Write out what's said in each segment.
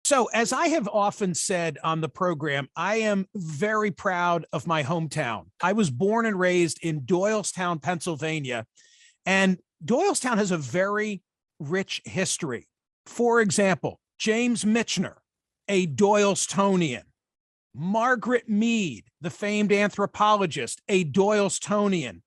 So, as I have often said on the program, I am very proud of my hometown. I was born and raised in Doylestown, Pennsylvania, and Doylestown has a very rich history. For example, James Michener, a Doylestown. Margaret Mead, the famed anthropologist, a Doylestown.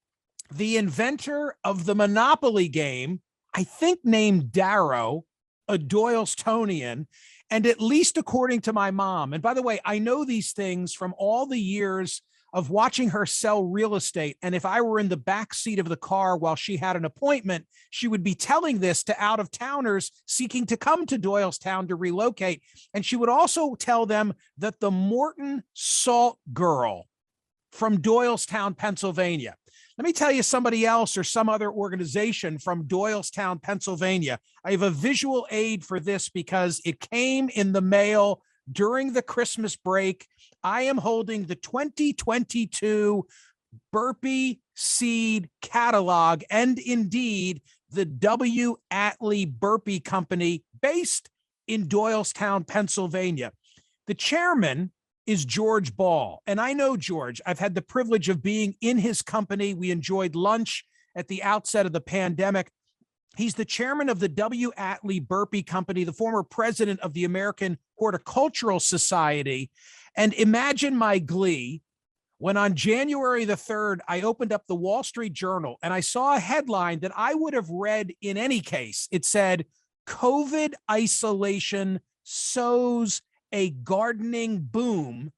The inventor of the Monopoly game, I think named Darrow, a Doylestown, and at least according to my mom. And by the way, I know these things from all the years of watching her sell real estate. And if I were in the back seat of the car while she had an appointment, she would be telling this to out of towners seeking to come to Doylestown to relocate. And she would also tell them that the Morton Salt Girl from Doylestown, Pennsylvania. Let me tell you somebody else or some other organization from Doylestown, Pennsylvania. I have a visual aid for this because it came in the mail during the Christmas break. I am holding the 2022 Burpee Seed Catalog and indeed the W. Atlee Burpee Company based in Doylestown, Pennsylvania. The chairman is George Ball. And I know George. I've had the privilege of being in his company. We enjoyed lunch at the outset of the pandemic. He's the chairman of the W. Atlee Burpee Company, the former president of the American Horticultural Society. And imagine my glee when on January the 3rd, I opened up the Wall Street Journal and I saw a headline that I would have read in any case. It said, COVID isolation sows a gardening boom.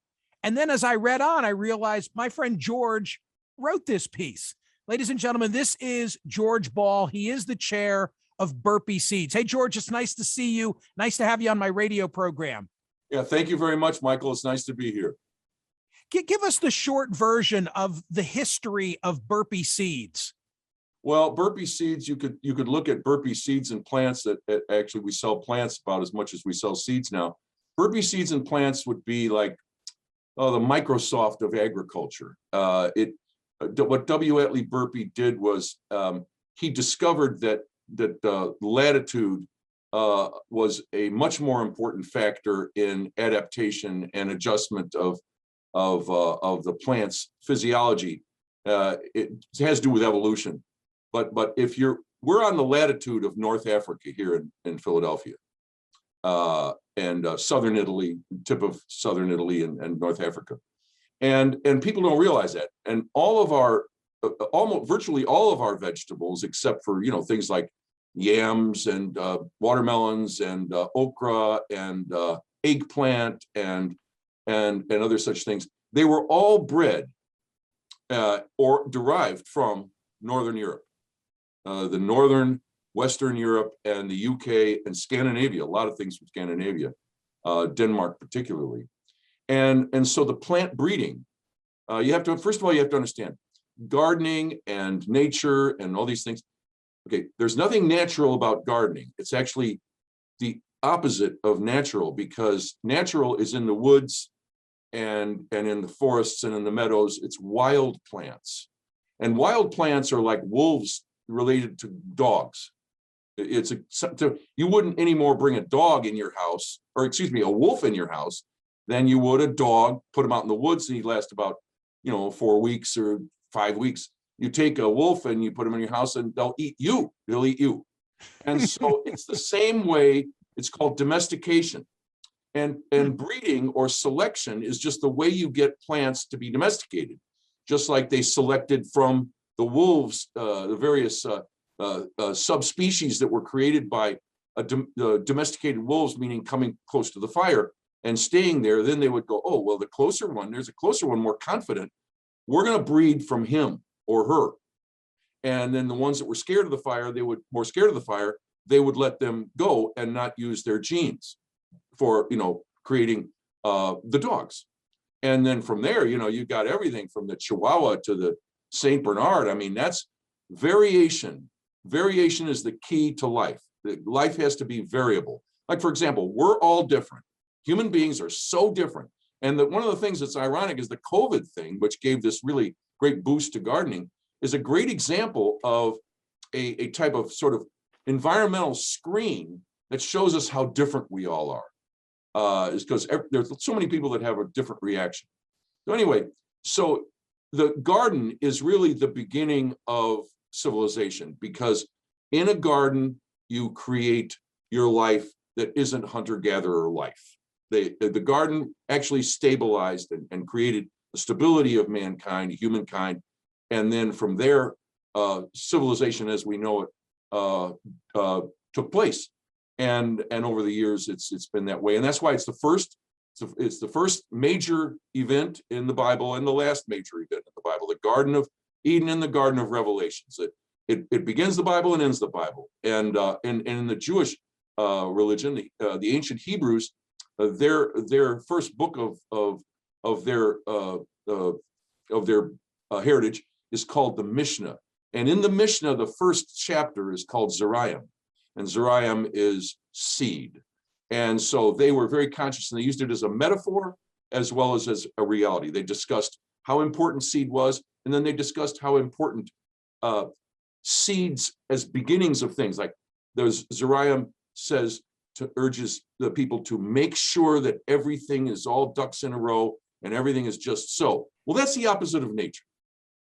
And then as I read on, I realized my friend George wrote this piece. Ladies and gentlemen, this is George Ball. He is the chair of Burpee Seeds. Hey, George, it's nice to see you. Nice to have you on my radio program. Yeah, thank you very much, Michael. It's nice to be here. Give us the short version of the history of Burpee Seeds. Well, Burpee Seeds, you could look at Burpee Seeds and plants that actually we sell plants about as much as we sell seeds now. Burpee Seeds and plants would be like the Microsoft of agriculture. What W. Atlee Burpee did was he discovered that latitude was a much more important factor in adaptation and adjustment of the plant's physiology. It has to do with evolution, but if we're on the latitude of North Africa here in Philadelphia. And southern Italy, tip of southern Italy and North Africa, and people don't realize that. And all of our, virtually all of our vegetables, except for things like yams and watermelons and okra and eggplant and other such things, they were all bred or derived from Northern Europe, the northern. Western Europe and the UK and Scandinavia, a lot of things from Scandinavia, Denmark particularly. And so the plant breeding, first of all, you have to understand gardening and nature and all these things. Okay, there's nothing natural about gardening. It's actually the opposite of natural, because natural is in the woods and in the forests and in the meadows. It's wild plants. And wild plants are like wolves related to dogs. You wouldn't anymore bring a dog in your house, or excuse me, a wolf in your house, than you would a dog. Put him out in the woods and he'd last about 4 weeks or 5 weeks. You take a wolf and you put him in your house and they'll eat you. They'll eat you. And so it's the same way. It's called domestication, and breeding or selection is just the way you get plants to be domesticated, just like they selected from the wolves, the various subspecies that were created by domesticated wolves, meaning coming close to the fire and staying there. Then they would go, oh, well, there's a closer one, more confident. We're going to breed from him or her. And then the ones that were scared of the fire, they would let them go and not use their genes for, creating the dogs. And then from there, you got everything from the Chihuahua to the Saint Bernard. I mean, that's variation. Variation is the key to life. Life has to be variable. Like, for example, we're all different. Human beings are so different. And one of the things that's ironic is the COVID thing, which gave this really great boost to gardening, is a great example of a type of sort of environmental screen that shows us how different we all are. is because there's so many people that have a different reaction. So anyway, so the garden is really the beginning of civilization, because in a garden, you create your life that isn't hunter-gatherer life. The garden actually stabilized and created the stability of mankind, humankind. And then from there, civilization as we know it took place. And over the years, it's been that way. And that's why it's the first major event in the Bible and the last major event in the Bible, the Garden of Eden and the Garden of Revelations. It begins the Bible and ends the Bible. And in the Jewish religion, the ancient Hebrews, their first book of their heritage is called the Mishnah. And in the Mishnah, the first chapter is called Zerayim, and Zerayim is seed. And so they were very conscious, and they used it as a metaphor as well as a reality. They discussed how important seed was, and then they discussed how important seeds as beginnings of things. Like there's Zerayim urges the people to make sure that everything is all ducks in a row and everything is just so. Well, that's the opposite of nature.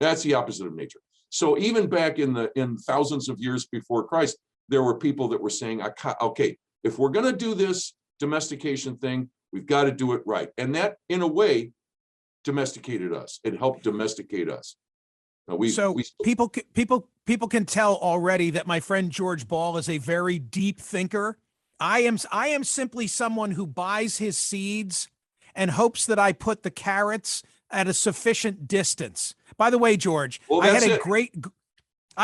That's the opposite of nature. So even back in thousands of years before Christ, there were people that were saying, okay, if we're going to do this domestication thing, we've got to do it right. And that, in a way, domesticated us. It helped domesticate us. People can tell already that my friend George Ball is a very deep thinker. I am simply someone who buys his seeds and hopes that I put the carrots at a sufficient distance. By the way, George, well, I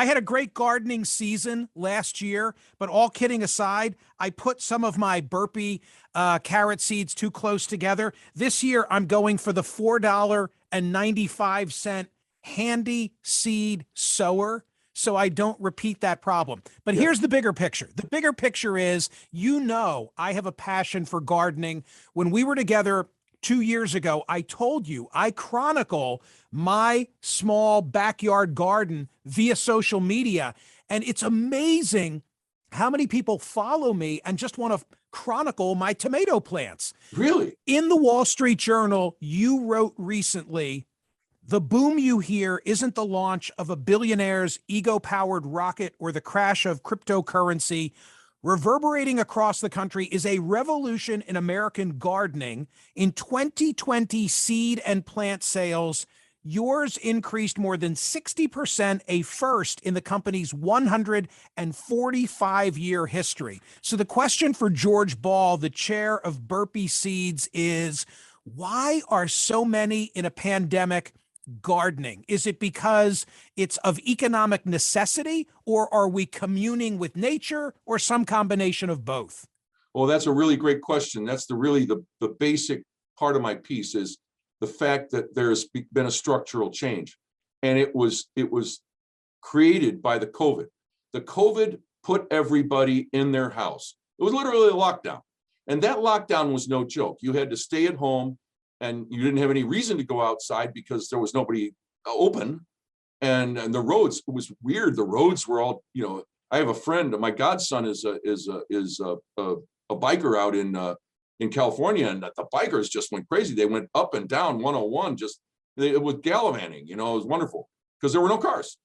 had a great gardening season last year, but all kidding aside, I put some of my Burpee carrot seeds too close together. This year, I'm going for the $4.95 handy seed sower, so I don't repeat that problem. But here's the bigger picture. The bigger picture is, I have a passion for gardening. When we were together 2 years ago, I told you I chronicle my small backyard garden via social media. And it's amazing how many people follow me and just want to chronicle my tomato plants. Really? In the Wall Street Journal, you wrote recently, the boom you hear isn't the launch of a billionaire's ego-powered rocket or the crash of cryptocurrency. Reverberating across the country is a revolution in American gardening. In 2020 seed and plant sales, yours increased more than 60%, a first in the company's 145-year history. So the question for George Ball, the chair of Burpee Seeds, is why are so many in a pandemic gardening? Is it because it's of economic necessity, or are we communing with nature, or some combination of both? Well, that's a really great question. That's the basic part of my piece, is the fact that there's been a structural change, and it was created by the COVID. The COVID put everybody in their house. It was literally a lockdown, and that lockdown was no joke. You had to stay at home, and you didn't have any reason to go outside because there was nobody open. And the roads, it was weird. The roads were all, I have a friend, my godson is a biker out in California, and the bikers just went crazy. They went up and down 101, it was gallivanting, it was wonderful because there were no cars.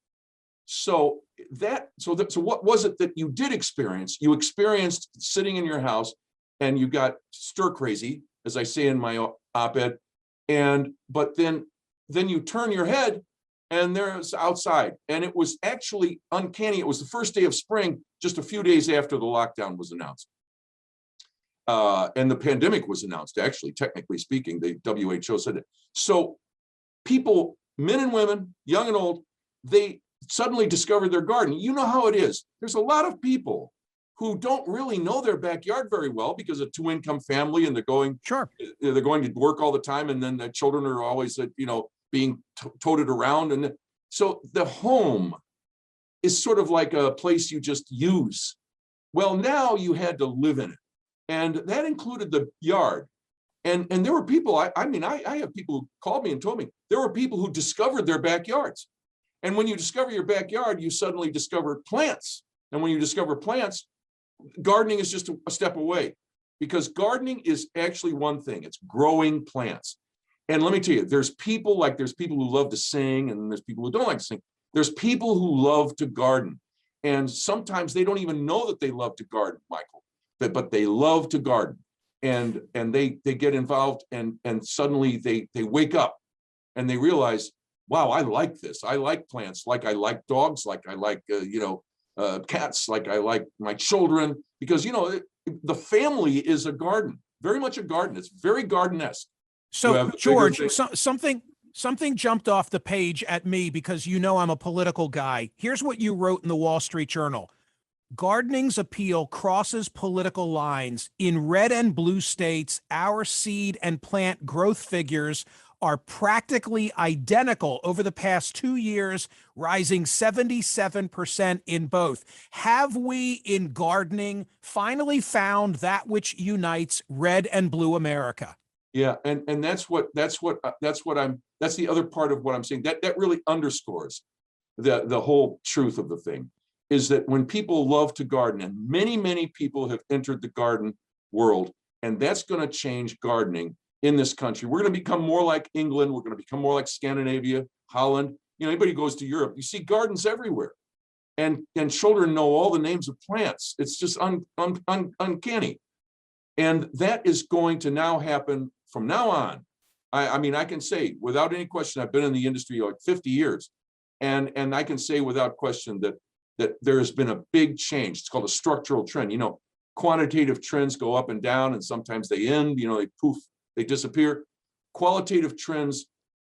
So what was it that you did experience? You experienced sitting in your house and you got stir crazy, as I say in my op-ed, but then you turn your head and there's outside, and it was actually uncanny. It was the first day of spring, just a few days after the lockdown was announced, and the pandemic was announced. Actually, technically speaking, the WHO said it. So people, men and women, young and old, they suddenly discovered their garden. You know how it is. There's a lot of people who don't really know their backyard very well because of two-income family, and they're going to work all the time, and then the children are always being toted around. And so the home is sort of like a place you just use. Well, now you had to live in it, and that included the yard. And there were people, I have people who called me and told me there were people who discovered their backyards. And when you discover your backyard, you suddenly discover plants. And when you discover plants, gardening is just a step away. because gardening is actually one thing. It's growing plants. And let me tell you, there's people who love to sing, and there's people who don't like to sing. There's people who love to garden. And sometimes they don't even know that they love to garden, Michael, but they love to garden. And they get involved, and suddenly they wake up and they realize, wow, I like this. I like plants, like I like dogs, like I like cats, like I like my children, because the family is a garden, very much a garden. It's very garden-esque. So George, something jumped off the page at me because I'm a political guy. Here's what you wrote in the Wall Street Journal. Gardening's appeal crosses political lines. In red and blue states, our seed and plant growth figures are practically identical over the past 2 years, rising 77% in both. Have we in gardening finally found that which unites red and blue America? Yeah, and that's the other part of what I'm saying. That really underscores the whole truth of the thing, is that when people love to garden, and many people have entered the garden world, and that's going to change gardening in this country. We're going to become more like England. We're going to become more like Scandinavia, Holland. Anybody goes to Europe, you see gardens everywhere, and children know all the names of plants. It's just uncanny, and that is going to now happen from now on. I mean, I can say without any question, I've been in the industry like 50 years, and I can say without question that there has been a big change. It's called a structural trend. Quantitative trends go up and down, and sometimes they end. They poof, they disappear. Qualitative trends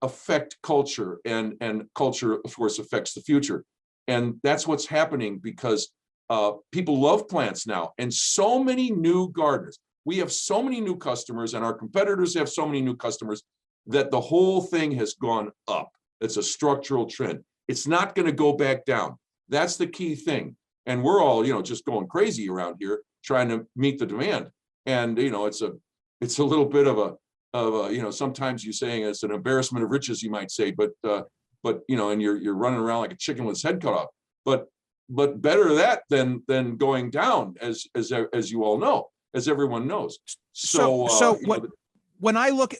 affect culture, and culture, of course, affects the future. And that's what's happening because people love plants now, and so many new gardeners. We have so many new customers, and our competitors have so many new customers, that the whole thing has gone up. It's a structural trend. It's not going to go back down. That's the key thing. And we're all, just going crazy around here trying to meet the demand. And it's a little bit of a sometimes you're saying it's an embarrassment of riches, you might say, but and you're running around like a chicken with its head cut off. But better that than going down, as you all know, as everyone knows. When I look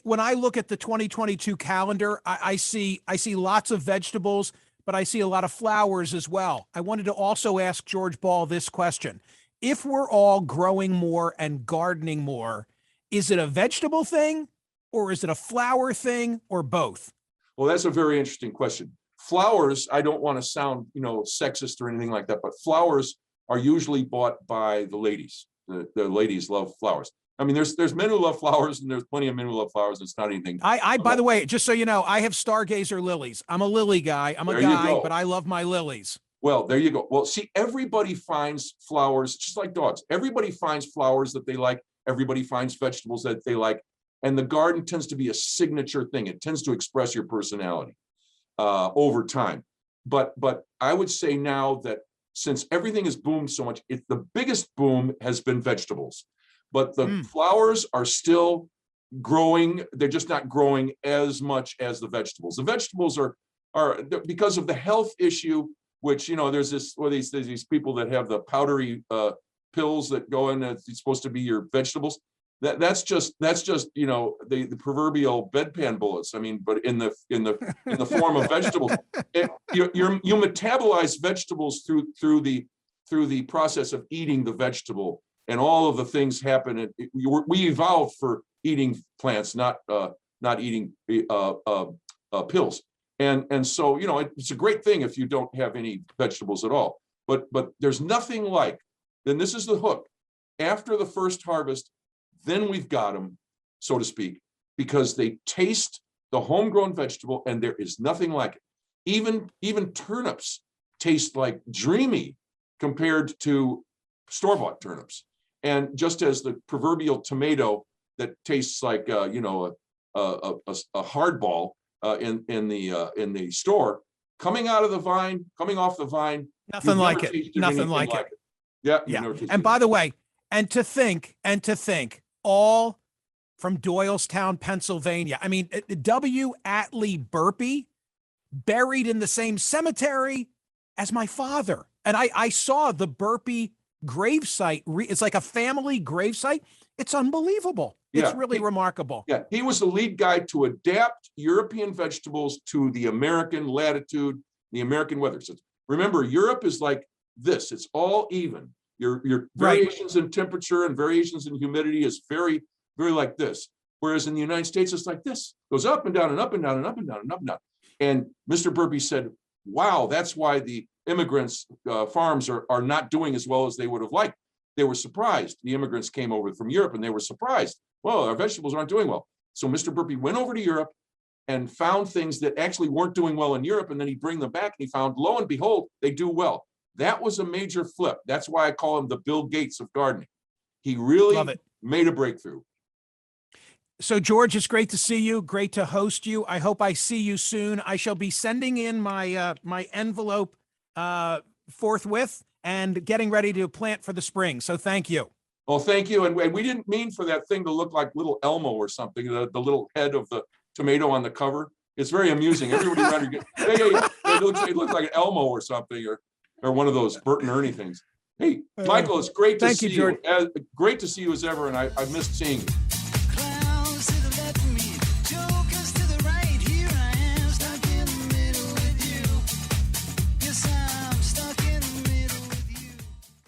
at the 2022 calendar, I see lots of vegetables, but I see a lot of flowers as well. I wanted to also ask George Ball this question. If we're all growing more and gardening more, is it a vegetable thing, or is it a flower thing, or both? Well, that's a very interesting question. Flowers, I don't want to sound, sexist or anything like that, but flowers are usually bought by the ladies. The ladies love flowers. I mean, there's men who love flowers, and there's plenty of men who love flowers. It's not anything. By the way, just so you know, I have stargazer lilies. I'm a lily guy. I'm a guy, but I love my lilies. Well, there you go. Well, see, everybody finds flowers, just like dogs. Everybody finds flowers that they like. Everybody finds vegetables that they like. And the garden tends to be a signature thing. It tends to express your personality over time. But I would say now that since everything has boomed so much, the biggest boom has been vegetables. But the flowers are still growing. They're just not growing as much as the vegetables. The vegetables are because of the health issue, which, there's these people that have the powdery pills that go in. It's supposed to be your vegetables. That's just the proverbial bedpan bullets. I mean, but in the form of vegetables, you metabolize vegetables through the process of eating the vegetable, and all of the things happen. We evolved for eating plants, not eating pills. And so it's a great thing if you don't have any vegetables at all. But there's nothing like. Then this is the hook. After the first harvest, then we've got them, so to speak, because they taste the homegrown vegetable, and there is nothing like it. Even turnips taste like dreamy compared to store-bought turnips. And just as the proverbial tomato that tastes like a hardball in the store, coming off the vine, nothing like it. Nothing like it. Yeah. And by the way, and to think, all from Doylestown, Pennsylvania. I mean, W. Atlee Burpee, buried in the same cemetery as my father. And I saw the Burpee gravesite. It's like a family gravesite. It's unbelievable. It's Yeah. really remarkable. Yeah, he was the lead guy to adapt European vegetables to the American latitude, the American weather system. Remember, Europe is like this. It's all even. Your variations in temperature and variations in humidity is very, very like this. Whereas in the United States, it's like this. Goes up and down and up and down and up and down and up and down. And Mr. Burpee said, wow, that's why the immigrants' farms are not doing as well as they would have liked. They were surprised. The immigrants came over from Europe and they were surprised. Well, our vegetables aren't doing well. So Mr. Burpee went over to Europe and found things that actually weren't doing well in Europe. And then he'd bring them back and he found, lo and behold, they do well. That was a major flip. That's why I call him the Bill Gates of gardening. He really made a breakthrough. So George, it's great to see you. Great to host you. I hope I see you soon. I shall be sending in my my envelope forthwith and getting ready to plant for the spring. So thank you. Well, thank you. And we didn't mean for that thing to look like little Elmo or something, the little head of the tomato on the cover. It's very amusing. Everybody around here, it looks like an Elmo or something, or one of those Bert and Ernie things. Hey, Michael, it's great to see you. Great to see you as ever, and I missed seeing you.